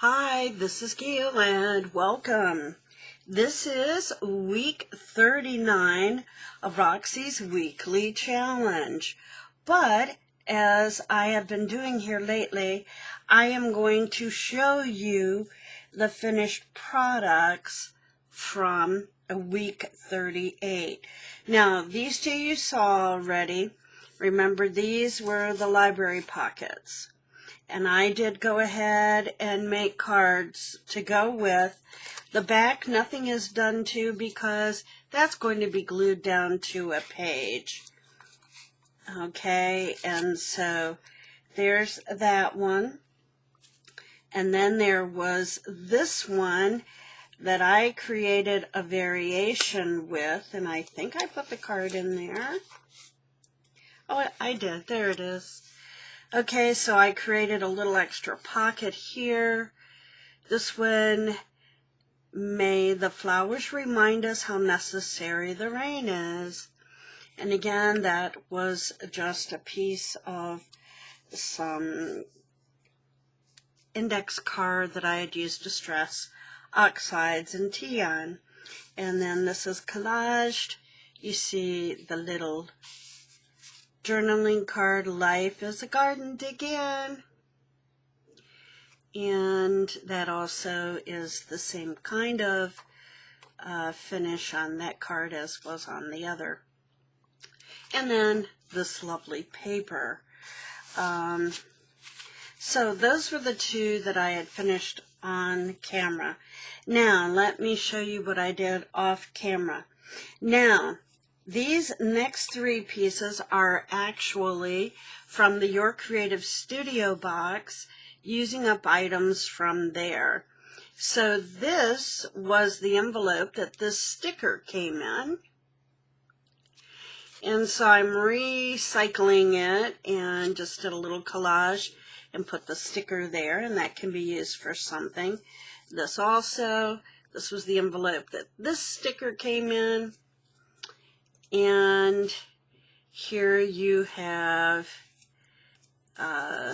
Hi, this is Gail and welcome. This is week 39 of Roxy's weekly challenge. But as I have been doing here lately, I am going to show you the finished products from week 38. Now, these two you saw already. Remember, these were the library pockets. And I did go ahead and make cards to go with. The back, nothing is done to because that's going to be glued down to a page. Okay, and so there's that one. And then there was this one that I created a variation with, and I think I put the card in there. Oh, I did. There it is. Okay, so I created a little extra pocket here. This one, may the flowers remind us how necessary the rain is. And again, that was just a piece of some index card that I had used distress oxides and tea on. And then this is collaged. You see the little journaling card, Life is a Garden, Dig In. And that also is the same kind of finish on that card as was on the other. And then this lovely paper. So those were the two that I had finished on camera. Now, let me show you what I did off camera. Now, these next three pieces are actually from the Your Creative Studio box, using up items from there. So this was the envelope that this sticker came in. And so I'm recycling it and just did a little collage and put the sticker there, and that can be used for something. This also, this was the envelope that this sticker came in. And here you have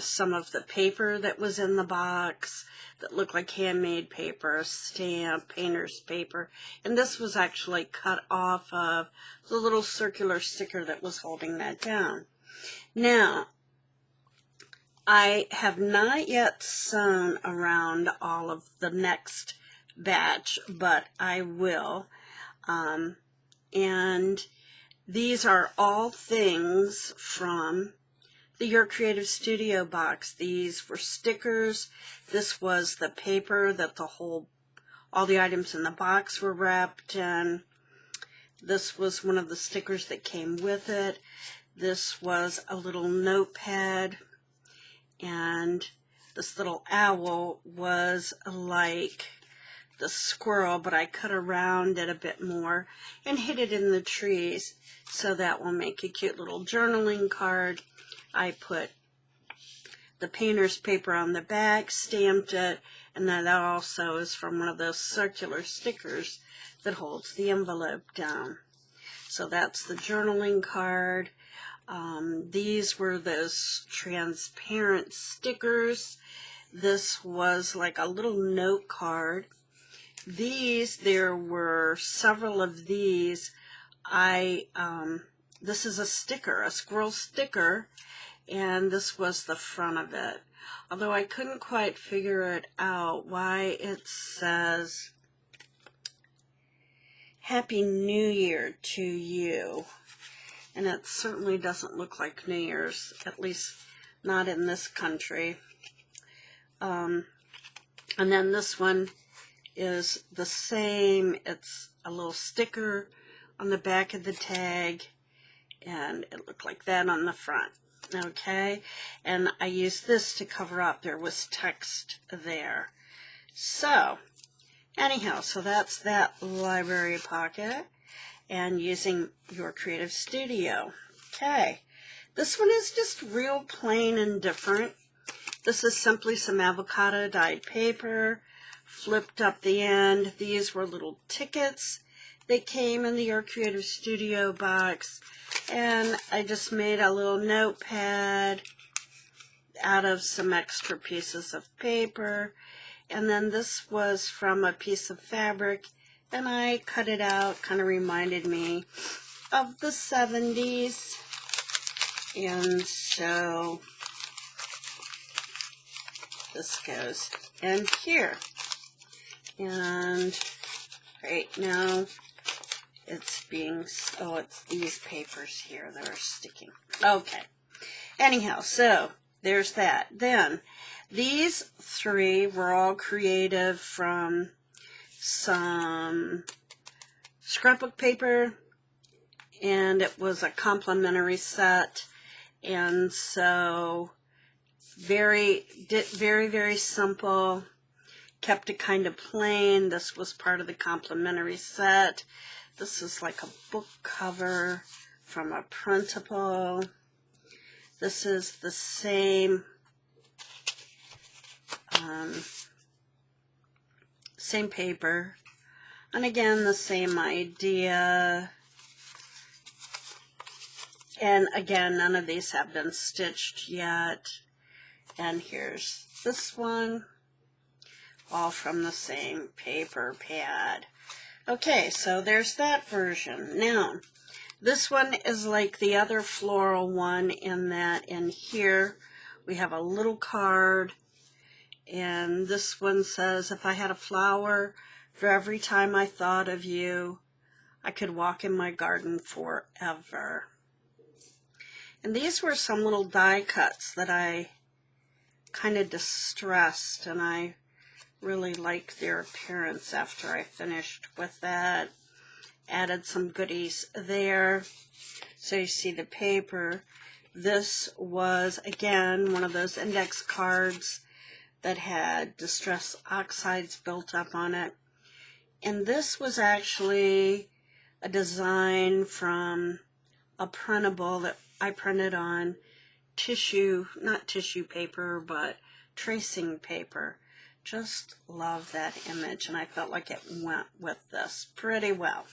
some of the paper that was in the box that looked like handmade paper, stamp, painter's paper. And this was actually cut off of the little circular sticker that was holding that down. Now, I have not yet sewn around all of the next batch, but I will. And these are all things from the Your Creative Studio box. These were stickers. This was the paper that all the items in the box were wrapped in. This was one of the stickers that came with it. This was a little notepad. And this little owl was like the squirrel, but I cut around it a bit more and hid it in the trees. So that will make a cute little journaling card. I put the painter's paper on the back, stamped it, and that also is from one of those circular stickers that holds the envelope down. So that's the journaling card. These were those transparent stickers. This was like a little note card. There were several of these. This is a sticker, a squirrel sticker, and this was the front of it. Although I couldn't quite figure it out why it says Happy New Year to you. And it certainly doesn't look like New Year's, at least not in this country. And then this one is the same. It's a little sticker on the back of the tag, and it looked like that on the front. Okay, and I used this to cover up. There was text there. So, anyhow, so that's that library pocket, and using Your Creative Studio. Okay, this one is just real plain and different. This is simply some avocado dyed paper, flipped up the end. These were little tickets that came in the Your Creative Studio box, and I just made a little notepad out of some extra pieces of paper, And then this was from a piece of fabric, and I cut it out. Kind of reminded me of the 70s. And so this goes in here. And right now it's it's these papers here that are sticking. Okay. Anyhow, so there's that. Then these three were all creative from some scrapbook paper, and it was a complimentary set. And so very, very simple. Kept it kind of plain. This was part of the complimentary set. This is like a book cover from a printable. This is the same same paper, and again the same idea. And again, none of these have been stitched yet. And here's this one, all from the same paper pad. Okay, so there's that version. Now, this one is like the other floral one in that in here we have a little card, and this one says, if I had a flower for every time I thought of you, I could walk in my garden forever. And these were some little die cuts that I kind of distressed, and I really liked their appearance after I finished with that. Added some goodies there. So you see the paper. This was, again, one of those index cards that had distress oxides built up on it. And this was actually a design from a printable that I printed on tissue, not tissue paper, but tracing paper. Just love that image, and I felt like it went with this pretty well.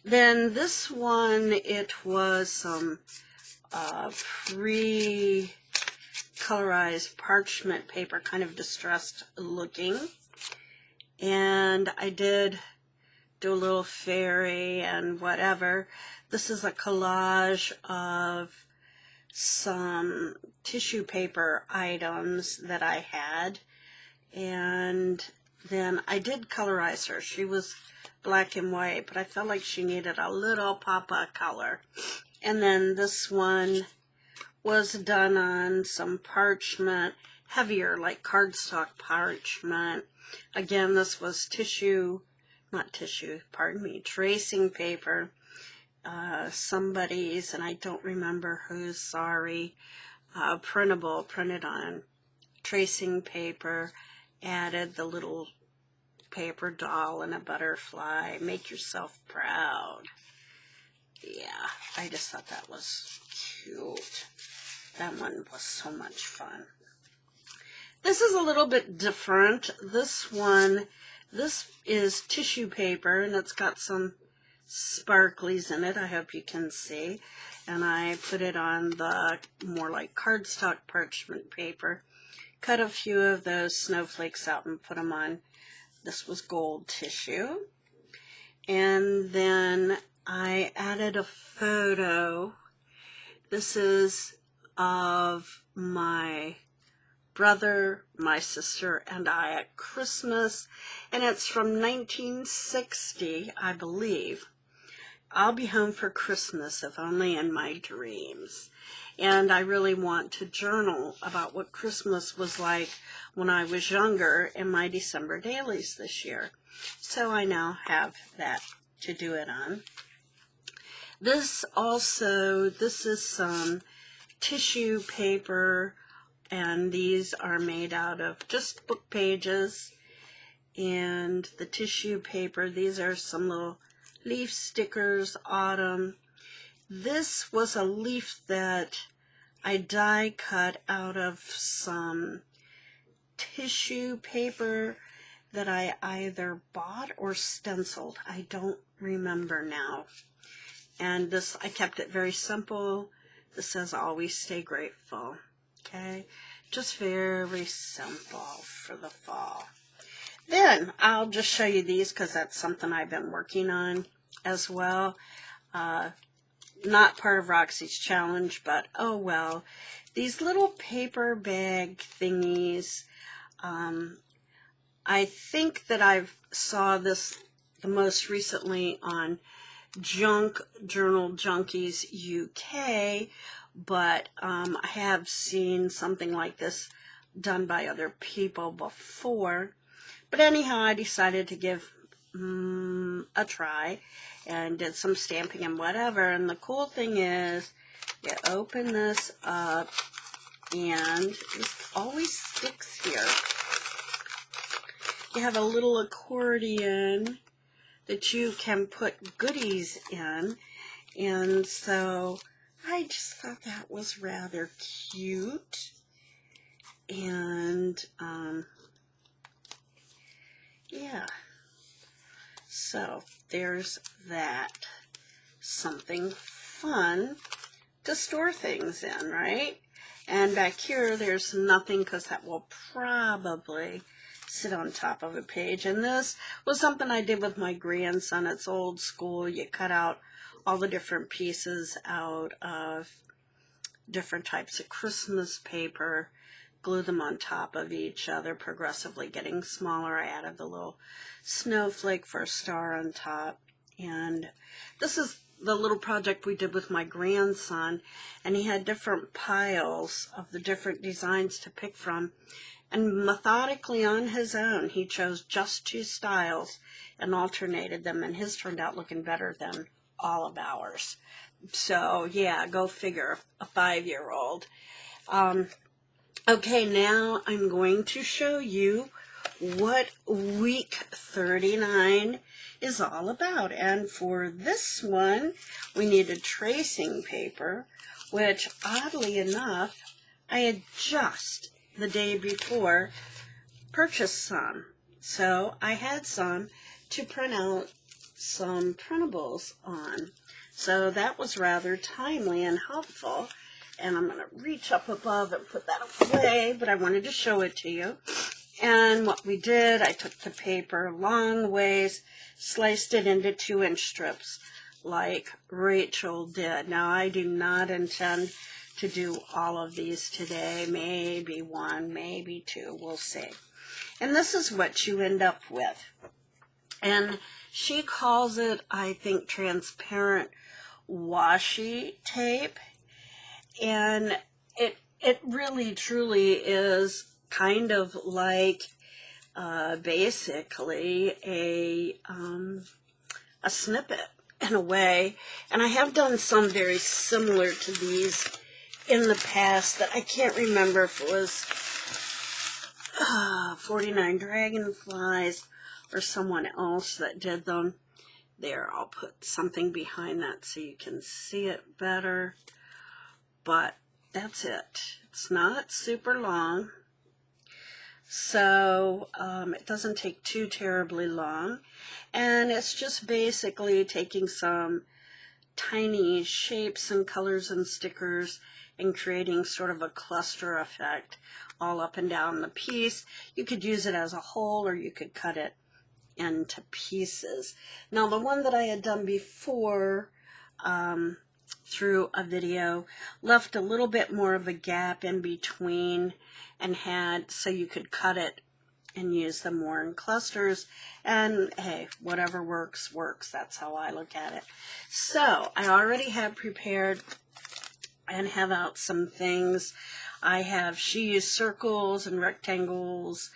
Then this one, it was some pre-colorized parchment paper, kind of distressed looking. And I did do a little fairy and whatever. This is a collage of some tissue paper items that I had, and then I did colorize her. She was black and white, but I felt like she needed a little pop of color. And then this one was done on some parchment, heavier, like cardstock parchment. Again, this was tracing paper. Somebody's, and I don't remember whose, sorry, printable, printed on tracing paper, added the little paper doll and a butterfly. Make yourself proud. Yeah, I just thought that was cute. That one was so much fun. This is a little bit different. This one, this is tissue paper, and it's got some sparklies in it, I hope you can see. And I put it on the more like cardstock parchment paper. Cut a few of those snowflakes out and put them on. This was gold tissue. And then I added a photo. This is of my brother, my sister, and I at Christmas. And it's from 1960, I believe. I'll be home for Christmas, if only in my dreams. And I really want to journal about what Christmas was like when I was younger in my December dailies this year. So I now have that to do it on. This is some tissue paper, and these are made out of just book pages. And the tissue paper, these are some little leaf stickers, autumn. This was a leaf that I die cut out of some tissue paper that I either bought or stenciled. I don't remember now. And this, I kept it very simple. This says always stay grateful. Okay, Just very simple for the fall. Then I'll just show you these because that's something I've been working on as well. Not part of Roxy's challenge, but oh well. These little paper bag thingies. I think that I've saw this the most recently on Junk Journal Junkies UK, but I have seen something like this done by other people before. But anyhow, I decided to give a try and did some stamping and whatever. And the cool thing is, you open this up and it always sticks here. You have a little accordion that you can put goodies in. And so I just thought that was rather cute. And yeah, so there's that. Something fun to store things in, right? And back here, there's nothing because that will probably sit on top of a page. And this was something I did with my grandson. It's old school. You cut out all the different pieces out of different types of Christmas paper, glue them on top of each other, progressively getting smaller. I added the little snowflake for a star on top. And this is the little project we did with my grandson, and he had different piles of the different designs to pick from. And methodically on his own, he chose just 2 styles and alternated them, and his turned out looking better than all of ours. So yeah, go figure, a 5-year-old. Okay, now I'm going to show you what week 39 is all about. And for this one, we needed tracing paper, which oddly enough, I had just the day before purchased some. So I had some to print out some printables on. So that was rather timely and helpful. And I'm going to reach up above and put that away, but I wanted to show it to you. And what we did, I took the paper long ways, sliced it into 2-inch strips like Rachel did. Now, I do not intend to do all of these today. Maybe 1, maybe 2, we'll see. And this is what you end up with. And she calls it, I think, transparent washi tape. And it really truly is kind of like basically a snippet in a way. And I have done some very similar to these in the past that I can't remember if it was 49 Dragonflies or someone else that did them. There, I'll put something behind that so you can see it better. But that's it. It's not super long. So it doesn't take too terribly long. And it's just basically taking some tiny shapes and colors and stickers and creating sort of a cluster effect all up and down the piece. You could use it as a whole, or you could cut it into pieces. Now, the one that I had done before through a video left a little bit more of a gap in between and had so you could cut it and use them more in clusters. And hey, whatever works, works. That's how I look at it. So I already have prepared and have out some things. She used circles and rectangles,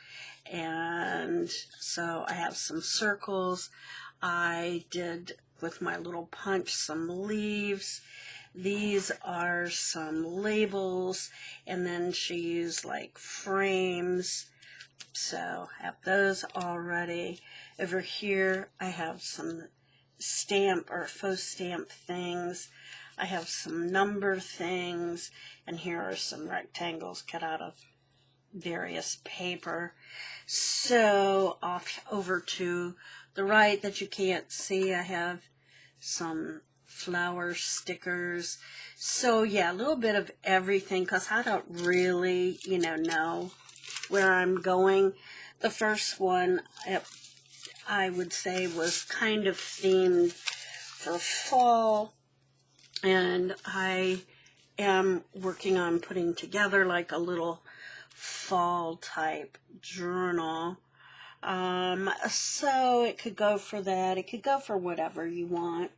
and so I have some circles. I did with my little punch some leaves. These are some labels, and then she used like frames. So I have those already. Over here I have some stamp or faux stamp things. I have some number things, and here are some rectangles cut out of various paper. So off over to the right that you can't see, I have some flower stickers. So yeah, a little bit of everything, because I don't really, know where I'm going. The first one, I would say, was kind of themed for fall, and I am working on putting together like a little fall type journal. So it could go for that. It could go for whatever you want.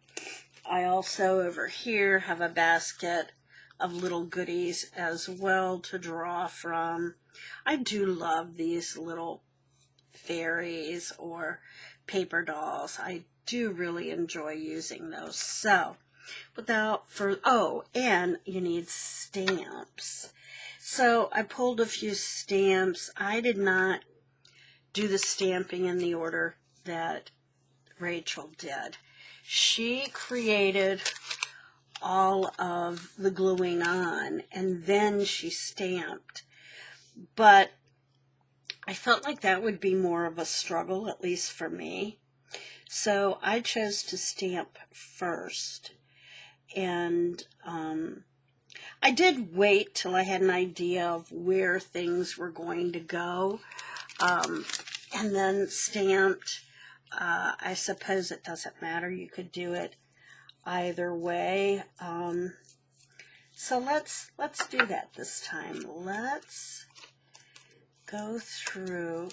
I also over here have a basket of little goodies as well to draw from. I do love these little fairies or paper dolls. I do really enjoy using those. So and you need stamps. So I pulled a few stamps. I did not do the stamping in the order that Rachel did. She created all of the gluing on, and then she stamped. But I felt like that would be more of a struggle, at least for me. So I chose to stamp first. And I did wait till I had an idea of where things were going to go, and then stamped. I suppose it doesn't matter. You could do it either way. So let's do that this time. Let's go through,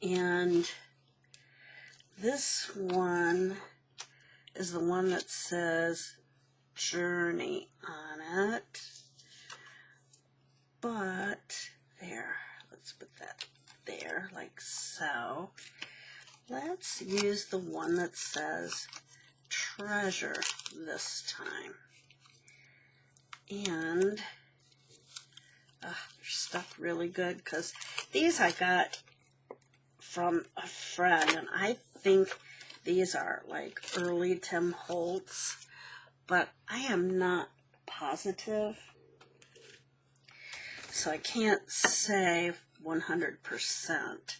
and this one is the one that says Journey on it. But there, let's put that there like so. Let's use the one that says Treasure this time. And they're stuck really good, because these I got from a friend, and I think these are like early Tim Holtz, but I am not positive, so I can't say 100%,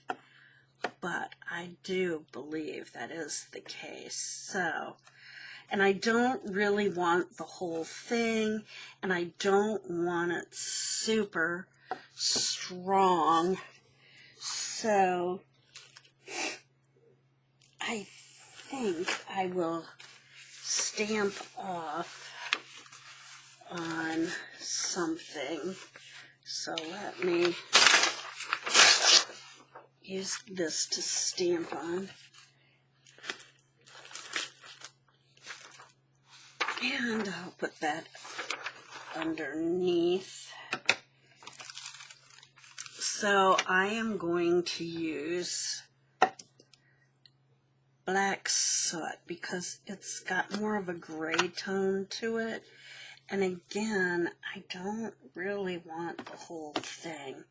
but I do believe that is the case. So, and I don't really want the whole thing, and I don't want it super strong, so I think I will stamp off on something. So let me use this to stamp on. And I'll put that underneath. So I am going to use black soot because it's got more of a gray tone to it. And again, I don't really want the whole thing.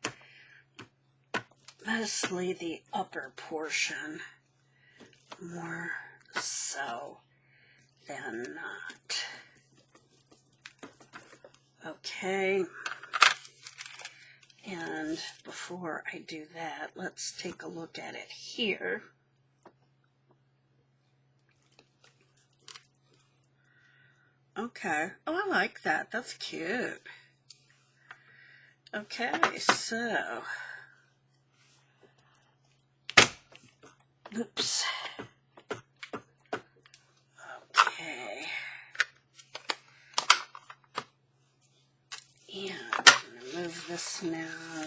Mostly the upper portion, more so than not. Okay. And before I do that, let's take a look at it here. Okay. Oh, I like that. That's cute. Okay, so. Oops. Okay. And I'm going to move this now.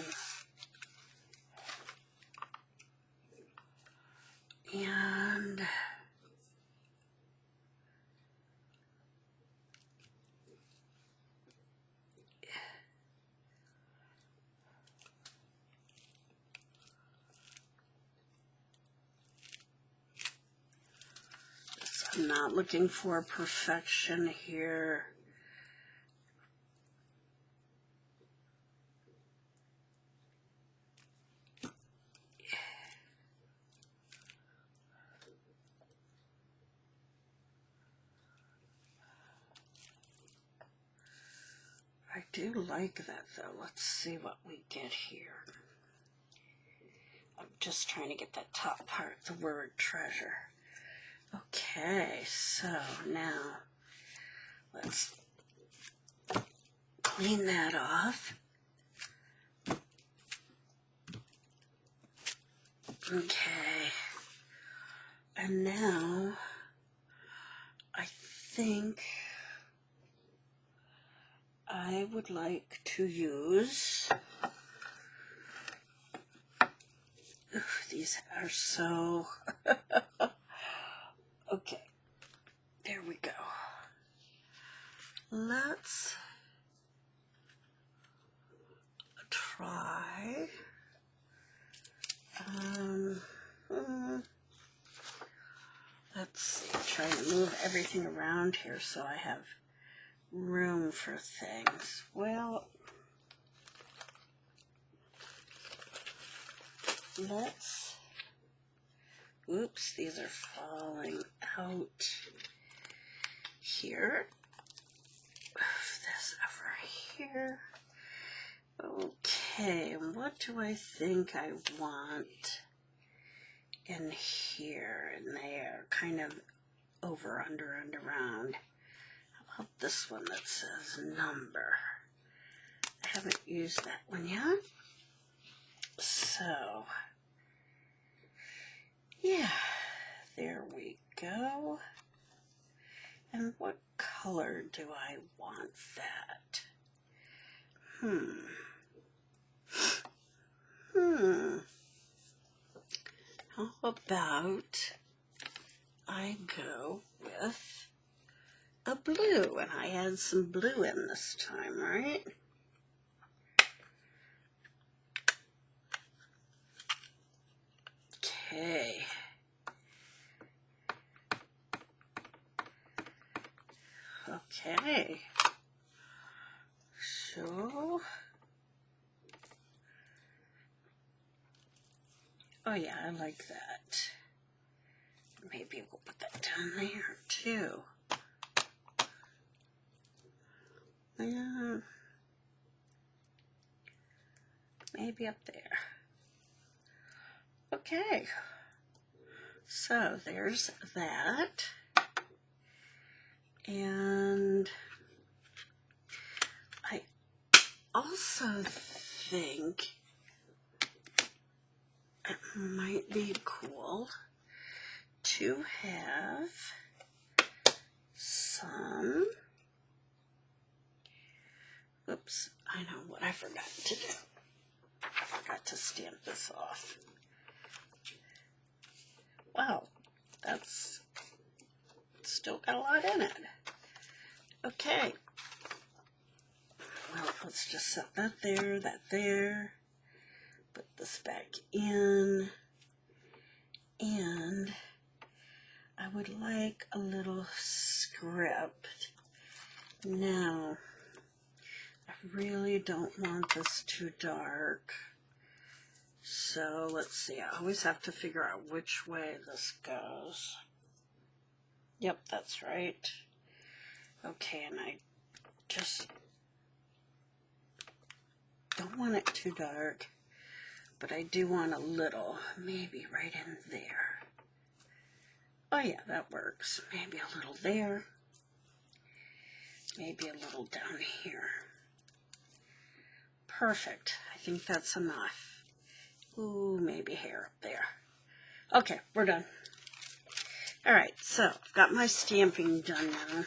And I'm not looking for perfection here. I do like that though. Let's see what we get here. I'm just trying to get that top part, the word treasure. Okay, so now let's clean that off. Okay, and now I think I would like to use, these are so, okay, there we go. Let's try, let's see, try to move everything around here so I have room for things. Well, let's, oops, these are falling out here. Move this over here. Okay, and what do I think I want in here and there? Kind of over, under, and around. How about this one that says number? I haven't used that one yet. So, yeah, there we go. And what color do I want that? How about I go with a blue, and I add some blue in this time, right? Okay. Okay. So, oh yeah, I like that. Maybe we'll put that down there too. Yeah. Maybe up there. Okay. So there's that. And I also think it might be cool to have some, oops, I know what I forgot to do. I forgot to stamp this off. Wow, that's still got a lot in it. Okay. Well, let's just set that there. Put this back in. And I would like a little script. Now, I really don't want this too dark. So let's see, I always have to figure out which way this goes. Yep, that's right. Okay, and I just don't want it too dark, but I do want a little, maybe right in there. Oh yeah, that works. Maybe a little there. Maybe a little down here. Perfect. I think that's enough. Ooh, maybe hair up there. Okay, we're done. All right, so I've got my stamping done now.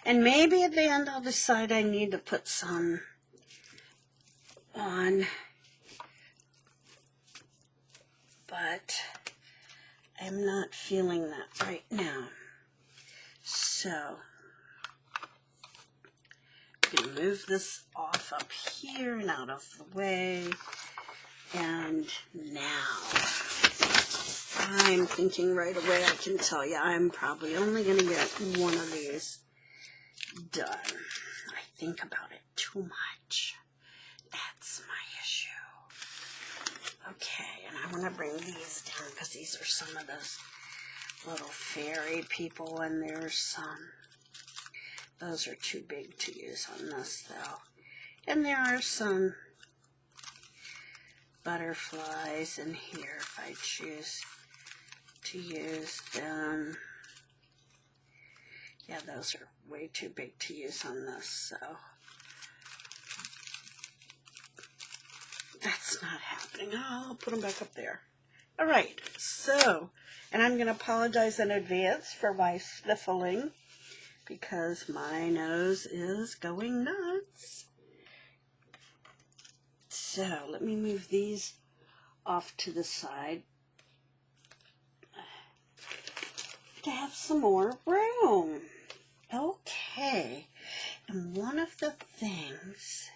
And maybe at the end I'll decide I need to put some on, but I'm not feeling that right now. So I'm going to move this off up here and out of the way. And now I'm thinking right away, I can tell you, I'm probably only going to get one of these done. I think about it too much. That's my issue. Okay, and I want to bring these down because these are some of those little fairy people, and there's some. Those are too big to use on this, though. And there are some butterflies in here if I choose to use them. Yeah, those are way too big to use on this, so that's not happening. I'll put them back up there. All right, so, and I'm going to apologize in advance for my sniffling because my nose is going nuts. So, let me move these off to the side to have some more room. Okay, and one of the things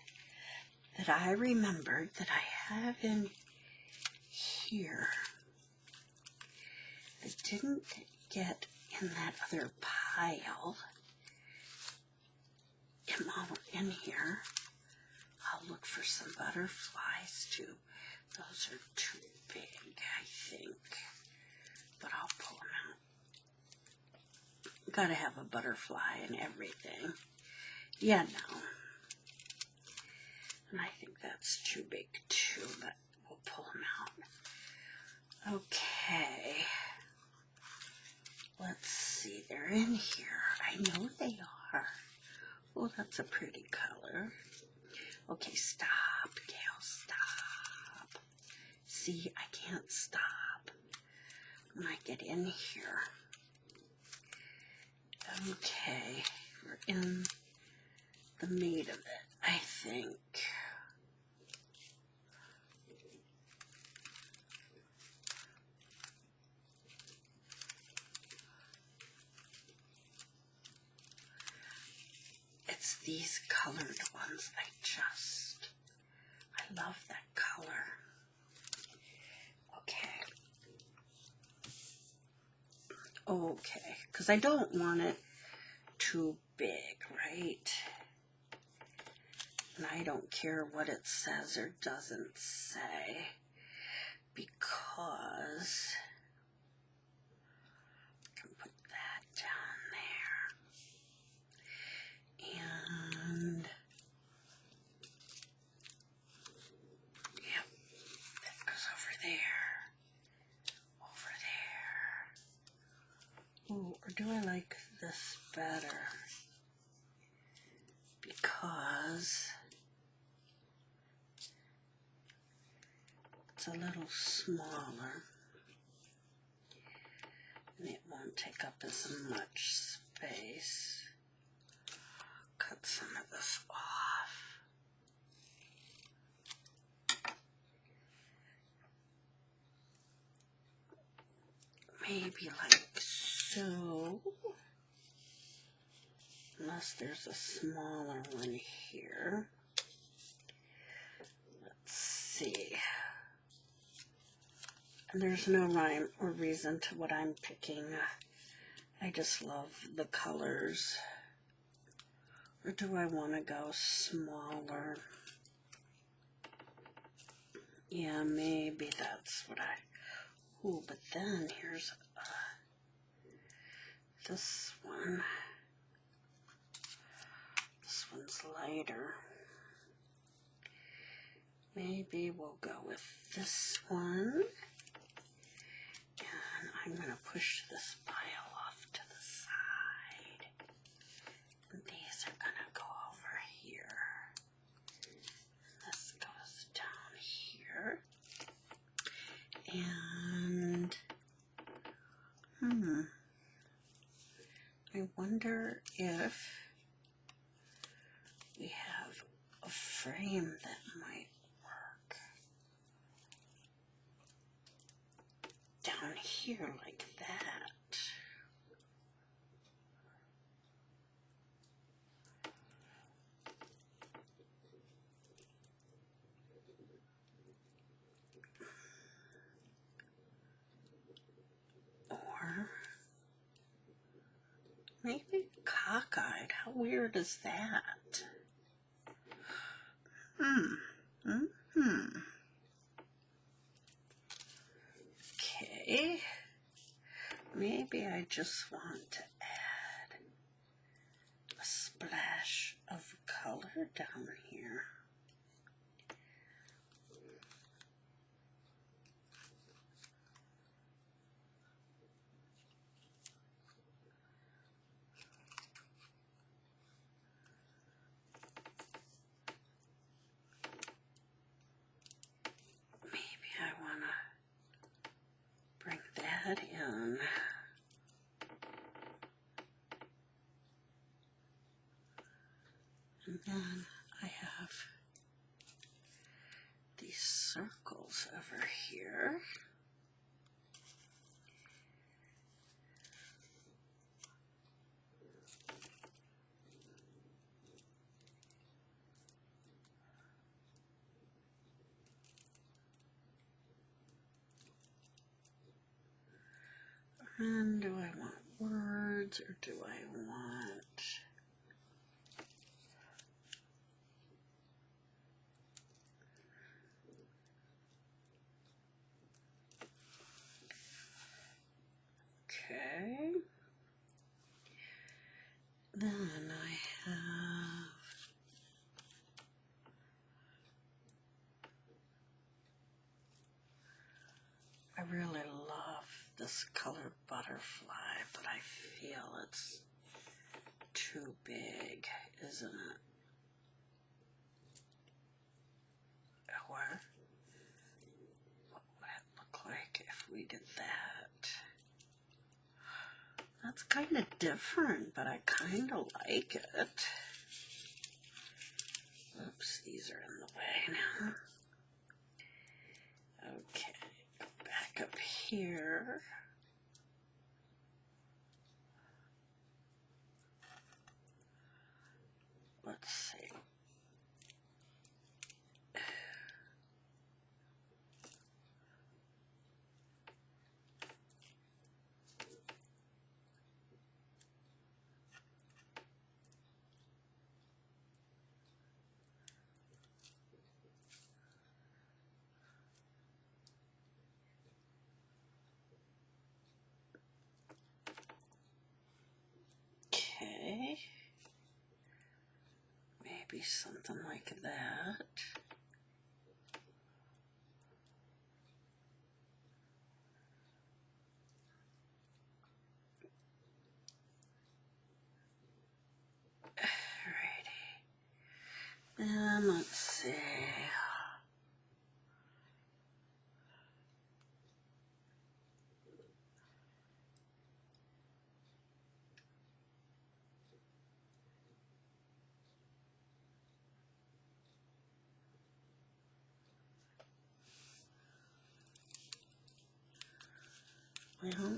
that I remembered that I have in here that didn't get in that other pile, and while we're in here, I'll look for some butterflies too. Those are too big, I think, but I'll pull them out. Gotta have a butterfly and everything. Yeah, no. And I think that's too big too, but we'll pull them out. Okay. Let's see, they're in here. I know they are. Oh, that's a pretty color. Okay, stop, Gail, stop. See, I can't stop when I get in here. Okay, we're in the meat of it, I think. It's these colored ones. I love that color. Okay, because I don't want it too big, right? And I don't care what it says or doesn't say, because I can put that down there. And yep, that goes over there. Ooh, or do I like this better? Because it's a little smaller and it won't take up as much space. Cut some of this off. Maybe like so. Unless there's a smaller one here. Let's see. And there's no rhyme or reason to what I'm picking. I just love the colors. Or do I want to go smaller? Yeah, maybe that's what I... Ooh, but then here's this one. This one's lighter. Maybe we'll go with this one. And I'm going to push this pile off to the side. And these are going to go over here. This goes down here. And, I wonder if we have a frame that might work down here like that. Or maybe cockeyed. How weird is that? Okay. Maybe I just want to add a splash of color down here. that in. And then I have these circles over here. And do I want words or do I want... Okay. Then I have... I really love this color butterfly, but I feel it's too big, isn't it? Or what would it look like if we did that? That's kind of different, but I kind of like it. Oops, these are in the way now. Okay, go back up here. Let's see. Okay. Maybe something like that. Alrighty. Then let's see. Well,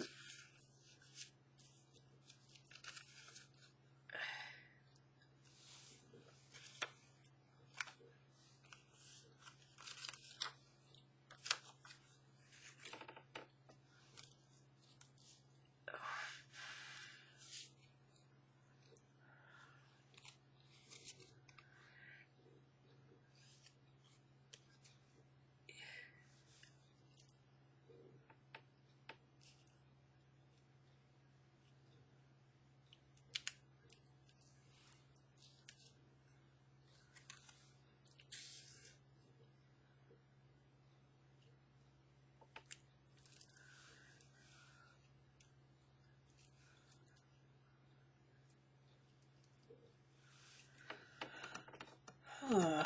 huh.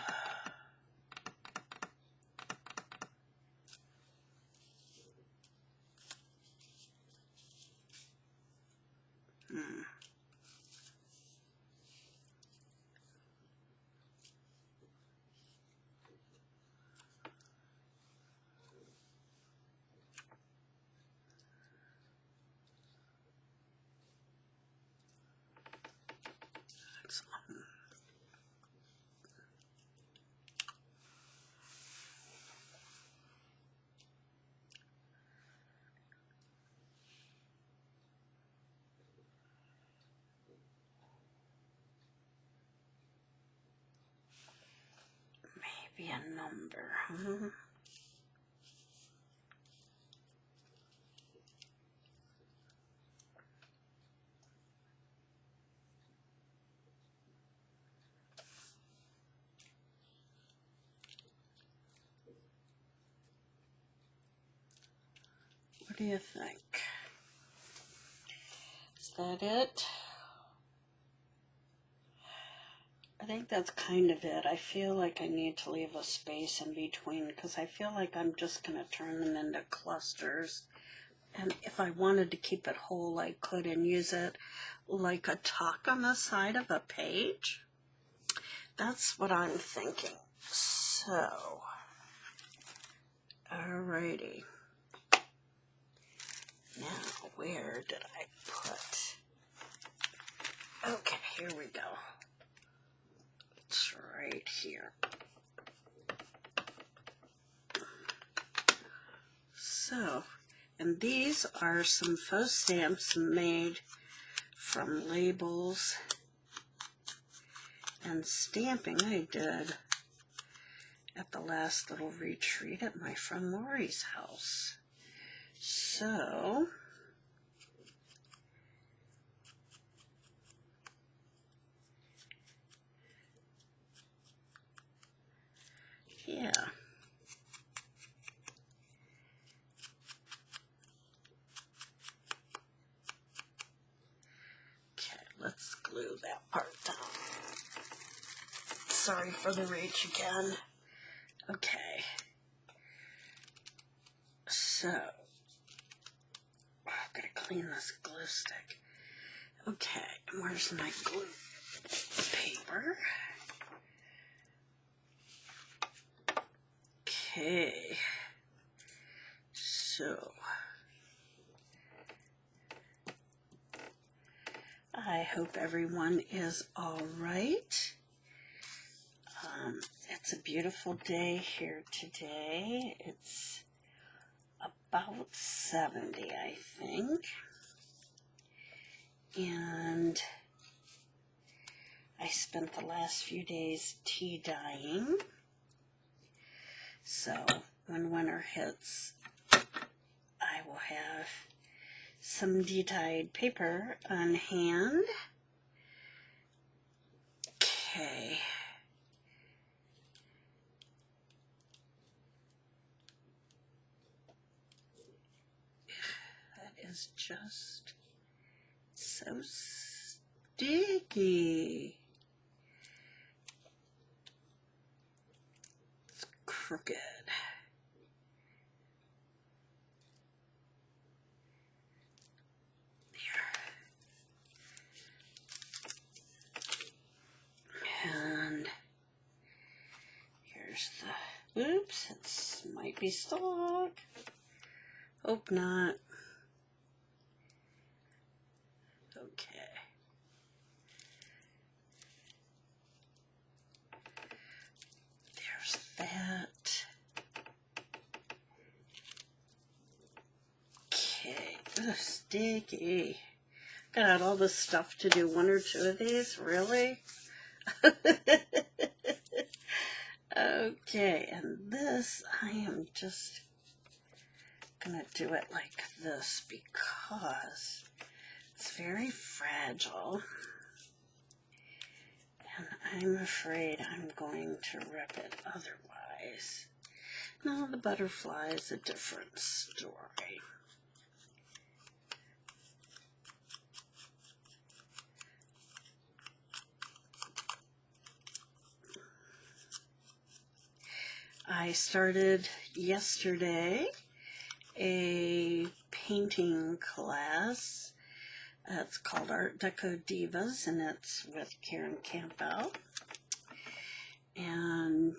That's, maybe a number, huh? What do you think? Is that it? I think that's kind of it. I feel like I need to leave a space in between because I feel like I'm just going to turn them into clusters. And if I wanted to keep it whole, I could and use it like a tuck on the side of a page. That's what I'm thinking. So, alrighty. Now, where did I put? Okay, here we go. It's right here. So, and these are some faux stamps made from labels and stamping I did at the last little retreat at my friend Lori's house. So, yeah. Okay, let's glue that part down. Sorry for the rage again. Okay. So, I've got to clean this glue stick. Okay, and where's my glue paper? Okay. So, I hope everyone is all right. It's a beautiful day here today. It's about 70, I think. And I spent the last few days tea dyeing. So when winter hits, I will have some de-dyed paper on hand. Okay. That is just so sticky. It's crooked. And here's the, oops, it might be stuck. Hope not. Okay. There's that. Okay, ugh, sticky. Got all this stuff to do, one or two of these, really? Okay, and this, I am just gonna do it like this because it's very fragile. And I'm afraid I'm going to rip it otherwise. No, the butterfly is a different story. I started yesterday a painting class. It's called Art Deco Divas, and it's with Karen Campbell. And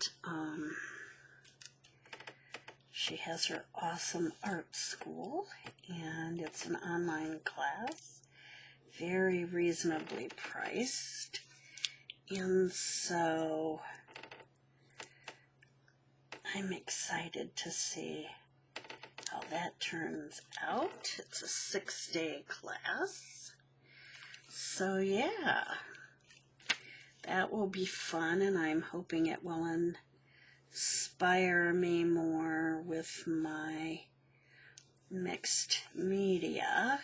she has her awesome art school, and it's an online class, very reasonably priced. And so I'm excited to see how that turns out. It's a 6-day class. So yeah, that will be fun, and I'm hoping it will inspire me more with my mixed media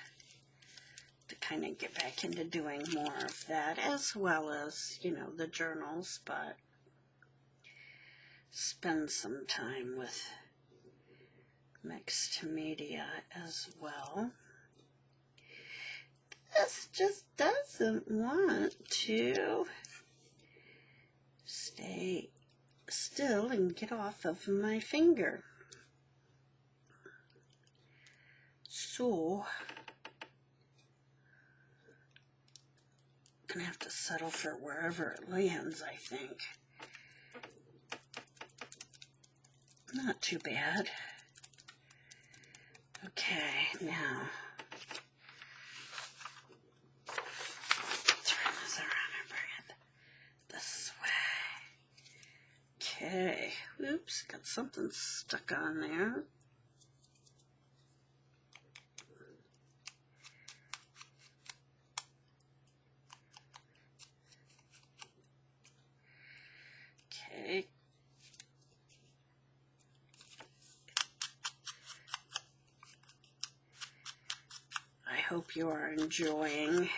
to kind of get back into doing more of that, as well as, you know, the journals, but spend some time with mixed media as well. This just doesn't want to stay still and get off of my finger. So, gonna have to settle for wherever it lands, I think. Not too bad. Okay, now turn this around and bring it this way. Okay, oops, got something stuck on there. Okay. I hope you are enjoying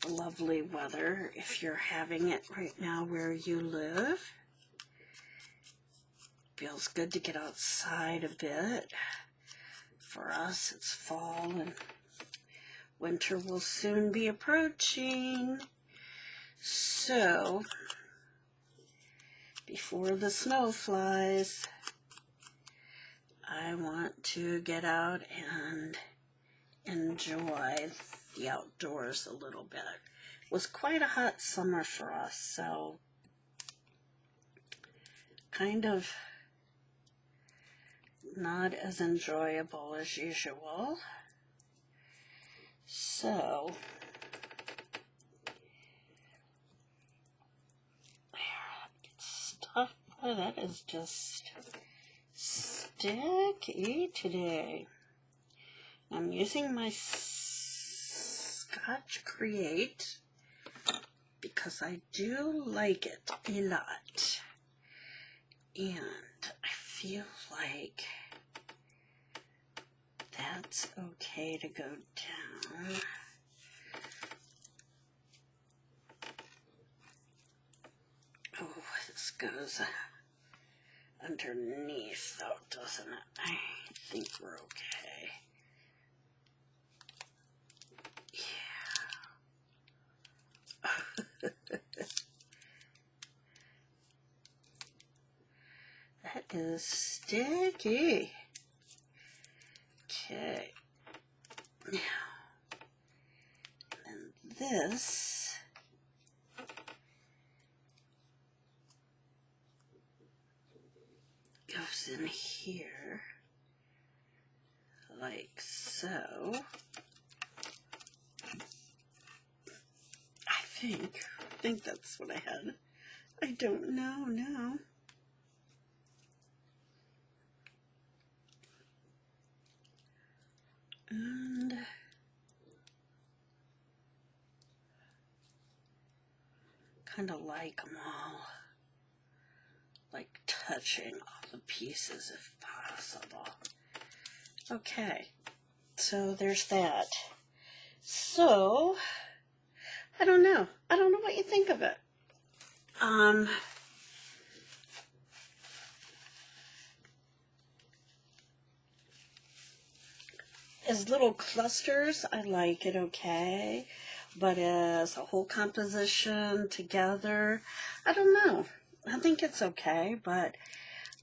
the lovely weather if you're having it right now where you live. Feels good to get outside a bit. For us, it's fall and winter will soon be approaching. So, before the snow flies, I want to get out and enjoy the outdoors a little bit. It was quite a hot summer for us, so kind of not as enjoyable as usual. So, get stuff. Oh, that is just sticky today. I'm using my Scotch Create because I do like it a lot. And I feel like that's okay to go down. Oh, this goes underneath though, doesn't it? I think we're okay. Yeah. That is sticky. Okay. Now, and this goes in here like so. I think that's what I had. I don't know now. And kind of like them all, like touching all the pieces if possible. Okay, so there's that. So, I don't know. I don't know what you think of it. As little clusters, I like it okay. But as a whole composition together, I don't know. I think it's okay, but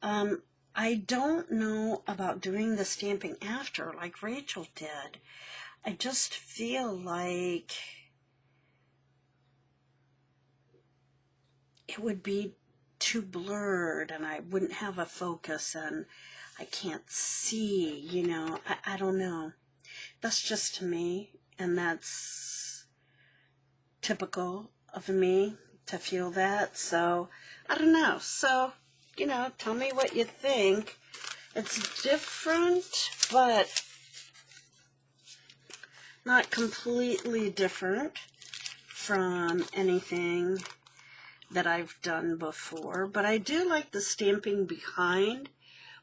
I don't know about doing the stamping after like Rachel did. I just feel like it would be too blurred and I wouldn't have a focus and I can't see, you know. I don't know. That's just me, and that's typical of me to feel that. So, I don't know. So, you know, tell me what you think. It's different, but not completely different from anything that I've done before. But I do like the stamping behind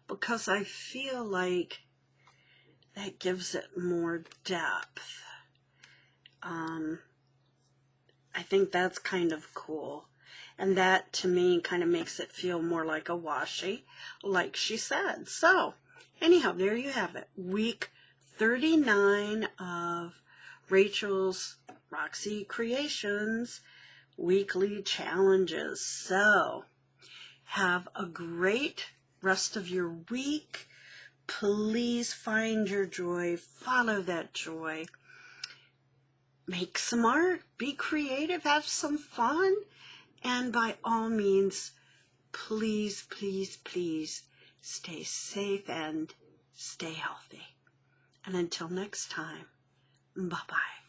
because I feel like that gives it more depth. I think that's kind of cool. And that, to me, kind of makes it feel more like a washi, like she said. So, anyhow, there you have it. Week 39 of Rachel's Roxy Creations weekly challenges. So, have a great rest of your week. Please find your joy, follow that joy. Make some art, be creative, have some fun, and by all means, please, please, please stay safe and stay healthy. And until next time, bye-bye.